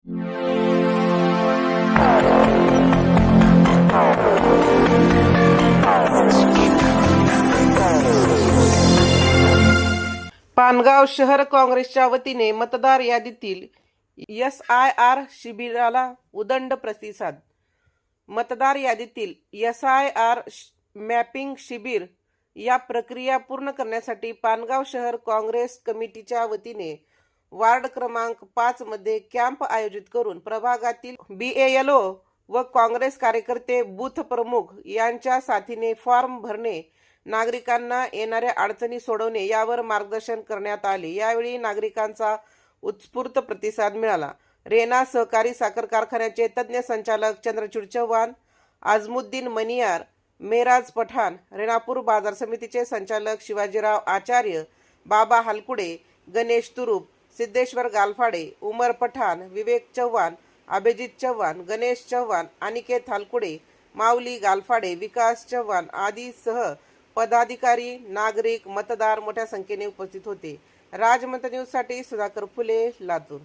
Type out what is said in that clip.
पानगाव शहर काँग्रेसच्या वतीने मतदार यादीतील SIR शिबिराला उदंड प्रतिसाद. मतदार यादीतील SIR मॅपिंग शिबिर या प्रक्रिया पूर्ण करण्यासाठी पानगाव शहर काँग्रेस कमिटीच्या वतीने वार्ड क्रमांक 5 मध्ये कॅम्प आयोजित करून प्रभागातील BALO व काँग्रेस कार्यकर्ते, बूथ प्रमुख यांच्या साथीने फॉर्म भरणे, नागरिकांना येणाऱ्या अडचणी सोडवणे यावर मार्गदर्शन करण्यात आले. यावेळी नागरिकांचा उत्स्फूर्त प्रतिसाद मिळाला. रेना सहकारी साखर कारखान्याचे तज्ज्ञ संचालक चंद्रचूड चव्हाण, आझमुद्दीन मनियार, मेराज पठाण, रेणापूर बाजार समितीचे संचालक शिवाजीराव आचार्य, बाबा हालकुडे, गणेश तुरुप, सिद्धेश्वर गालफाडे, उमर पठाण, विवेक चव्हाण, अभिजित चव्हाण, गणेश चव्हाण, अनिकेत हालकुडे, माऊली गालफाडे, विकास चव्हाण आदी सह पदाधिकारी, नागरिक, मतदार मोठ्या संख्येने उपस्थित होते. राजमंत्र न्यूजसाठी सुधाकर फुले, लातूर.